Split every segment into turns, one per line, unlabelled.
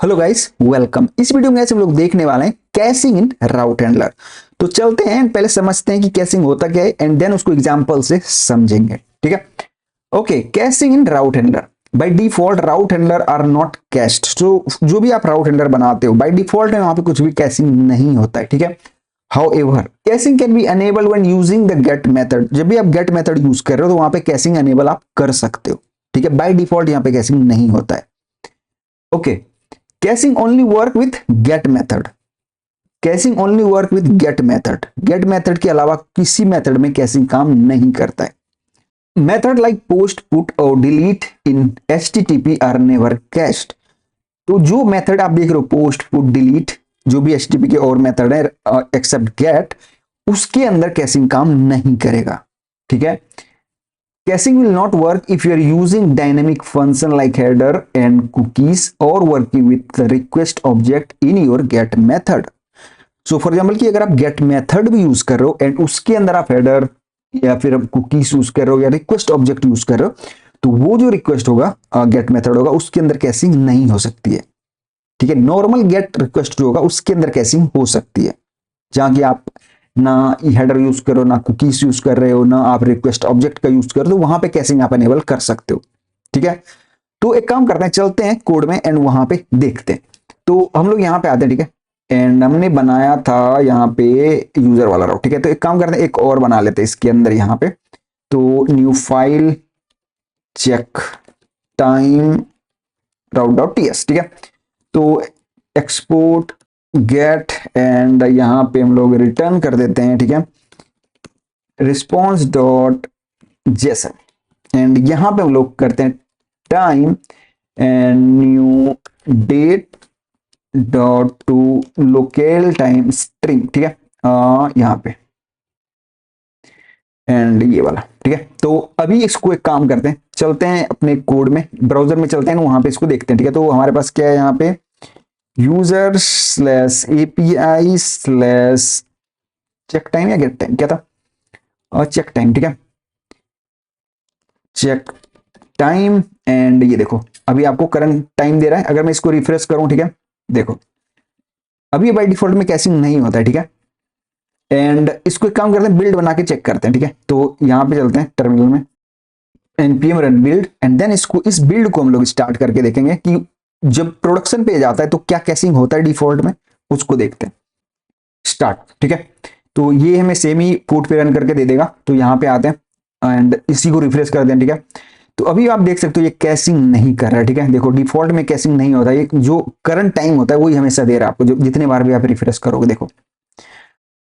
Hello guys, welcome. इस video में हम लोग देखने वाले हैं कैशिंग इन राउट हैंडलर। तो चलते हैं, पहले समझते हैं कि कैशिंग होता क्या है एंड देन उसको एग्जांपल से समझेंगे। ठीक है, okay. Caching in route handler, by default route handler are not cached. तो जो भी आप राउट हैंडलर बनाते हो बाय डिफॉल्ट में वहां पे कुछ भी कैशिंग नहीं होता है। ठीक है, however caching can be enable when using the get method. जब भी आप गेट मेथड यूज कर रहे हो तो वहां पे कैशिंग अनेबल आप कर सकते हो। ठीक है, बाय डिफॉल्ट यहाँ पे कैशिंग नहीं होता है। Okay, caching only work with get method. Caching only work with get method. Get method के अलावा किसी मेथड में कैशिंग काम नहीं करता है। मेथड लाइक पोस्ट, पुट और delete in HTTP are never cached. तो जो मेथड आप देख रहे हो, पोस्ट, पुट, डिलीट, जो भी HTTP के और मेथड है एक्सेप्ट गेट, उसके अंदर कैशिंग काम नहीं करेगा। ठीक है, caching will not work if you are using dynamic function like header and cookies or working with the request object in your get method. So for example कि अगर आप get method भी यूज कर रहे हो एंड उसके अंदर आप header या फिर cookies यूज कर रहे हो या request object यूज कर रहे हो, तो वो जो request होगा get method होगा उसके अंदर कैशिंग नहीं हो सकती है। ठीक है, नॉर्मल गेट रिक्वेस्ट जो होगा उसके अंदर कैशिंग हो सकती है, जहां की आप ना हेडर यूज करो, ना कुकीज यूज कर रहे हो, ना आप रिक्वेस्ट ऑब्जेक्ट का यूज कर रहे हो, वहां पे कैशिंग आप एनेबल कर सकते हो। ठीक है, तो एक काम करते हैं, चलते हैं कोड में एंड वहां पे देखते हैं। तो हम लोग यहाँ पे आते हैं। ठीक है, एंड हमने बनाया था यहाँ पे यूजर वाला राउट। ठीक है, तो एक काम करते हैं, एक और बना लेते हैं इसके अंदर यहाँ पे। तो new file check time route.ts। ठीक है, तो एक्सपोर्ट गेट एंड यहां पे हम लोग रिटर्न कर देते हैं। ठीक है, रिस्पॉन्स डॉट जेसन एंड यहां पे हम लोग करते हैं time and new date dot to local time string. ठीक है, यहां पे एंड ये वाला। ठीक है, तो अभी इसको एक काम करते हैं, चलते हैं अपने कोड में, ब्राउजर में चलते हैं, वहां पे इसको देखते हैं। ठीक है, तो हमारे पास क्या है यहाँ पे, user slash API slash check time या गेट टाइम क्या था, और चेक टाइम। ठीक है, चेक टाइम एंड ये देखो अभी आपको करंट टाइम दे रहा है। अगर मैं इसको रिफ्रेश करूं, ठीक है, देखो अभी बाय डिफॉल्ट में कैशिंग नहीं होता है। ठीक है, एंड इसको एक काम करते हैं, बिल्ड बना के चेक करते हैं। ठीक है, तो यहां पे चलते हैं टर्मिनल में, npm run build and then इसको, इस बिल्ड को हम लोग स्टार्ट करके देखेंगे कि जब प्रोडक्शन पे जाता है तो क्या कैशिंग होता है डिफॉल्ट में, उसको देखते हैं। स्टार्ट। ठीक है, तो ये हमें सेम ही कोड पे रन करके दे देगा। तो यहाँ पे आते हैं एंड इसी को रिफ्रेश कर दें। ठीक है, तो अभी आप देख सकते हो ये कैशिंग नहीं कर रहा है। ठीक है, देखो डिफॉल्ट में कैशिंग नहीं होता, ये जो करंट टाइम होता है वही हमेशा दे रहा है आपको, जो जितने बार भी आप रिफ्रेश करोगे। देखो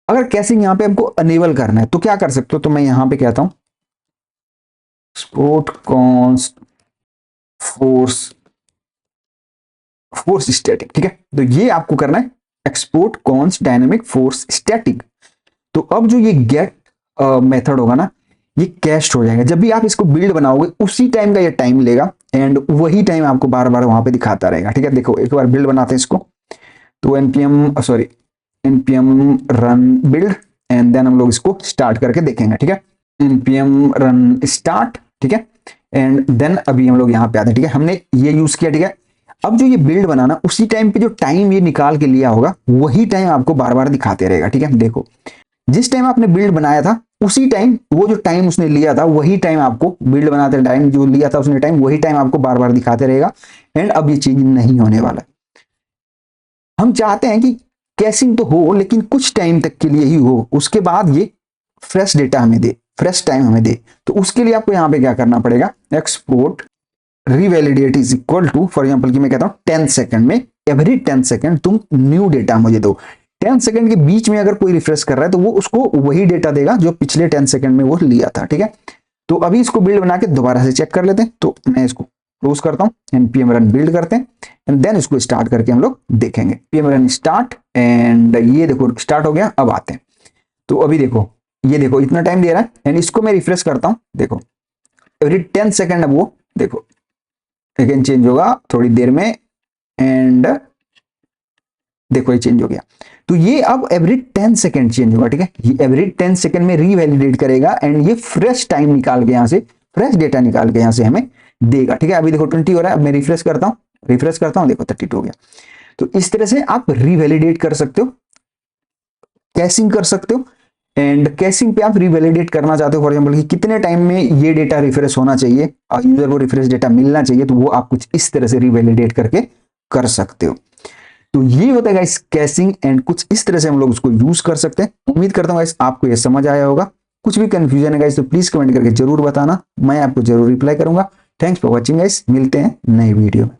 अगर कैशिंग यहाँ पे आपको अनेबल करना है तो क्या कर सकते हो, तो मैं यहाँ पे कहता हूँ एक्सपोर्ट कॉन्स्ट फोर्स स्टैटिक। ठीक है, तो ये आपको करना है export const dynamic force static. तो अब जो ये गेट मेथड होगा ना, ये कैश्ड हो जाएगा। जब भी आप इसको बिल्ड बनाओगे उसी टाइम का ये टाइम लेगा एंड वही टाइम आपको बार बार वहां पे दिखाता रहेगा। ठीक है, देखो एक बार बिल्ड बनाते हैं इसको, तो npm run build and then हम लोग इसको स्टार्ट करके देखेंगे। ठीक है, npm रन स्टार्ट। ठीक है, एंड देन अभी हम लोग यहाँ पे आते हैं। ठीक है, हमने ये यूज किया। ठीक है, अब जो ये बिल्ड बनाना, उसी टाइम पे जो टाइम ये निकाल के लिया होगा वही टाइम आपको बार बार दिखाते रहेगा। ठीक है, देखो जिस टाइम आपने बिल्ड बनाया था उसी टाइम, वो जो टाइम उसने लिया था वही टाइम आपको, बिल्ड बनाते टाइम जो लिया था उसने टाइम, वही टाइम आपको बार बार दिखाते रहेगा एंड अब ये चीज नहीं होने वाला। हम चाहते हैं कि कैशिंग तो हो लेकिन कुछ टाइम तक के लिए ही हो, उसके बाद ये फ्रेश डेटा हमें दे, फ्रेश टाइम हमें दे। तो उसके लिए आपको यहाँ पे क्या करना पड़ेगा, export revalidate is equal to, for example कि मैं कहता हूं 10 सेकंड में, एवरी 10 सेकंड तुम न्यू डेटा मुझे दो। 10 सेकंड के बीच में अगर कोई रिफ्रेश कर रहा है तो वो उसको वही डेटा देगा जो पिछले 10 सेकंड में वो लिया था। ठीक है, तो अभी इसको बिल्ड बना के दोबारा से चेक कर लेते हैं। तो मैं इसको क्लोज करता हूं, npm रन बिल्ड करते हैं एंड देन इसको स्टार्ट करके हम लोग देखेंगे। pm रन स्टार्ट एंड ये देखो स्टार्ट हो गया। अब आते हैं, तो अभी देखो ये देखो इतना टाइम दे रहा है एंड इसको मैं रिफ्रेश करता हूं, देखो एवरी 10 सेकंड अब वो देखो अगेन चेंज होगा थोड़ी देर में एंड देखो ये चेंज हो गया। तो ये अब एवरी 10 सेकंड चेंज होगा। ठीक है, ये एवरी 10 सेकंड में रीवैलिडेट करेगा एंड ये फ्रेश टाइम निकाल के, यहां से फ्रेश डेटा निकाल के यहां से हमें देगा। ठीक है, अभी देखो 20 हो रहा है। अब मैं रिफ्रेश करता हूं रिफ्रेश करता हूं, देखो 32 हो गया। तो इस तरह से आप रिवैलिडेट कर सकते हो, कैशिंग कर सकते हो। एंड कैशिंग पे आप रिवैलिडेट करना चाहते हो फॉर एग्जांपल कि कितने टाइम में ये डेटा रिफ्रेश होना चाहिए, यूजर को रिफ्रेश डेटा मिलना चाहिए, तो वो आप कुछ इस तरह से रिवैलिडेट करके कर सकते हो। तो ये होता है गाइस कैशिंग, एंड कुछ इस तरह से हम लोग उसको यूज कर सकते हैं। उम्मीद करता हूं गाइस आपको ये समझ आया होगा। कुछ भी कंफ्यूजन है गाइस तो प्लीज कमेंट करके जरूर बताना, मैं आपको जरूर रिप्लाई करूंगा। थैंक्स फॉर वॉचिंग गाइस, मिलते हैं नए वीडियो में।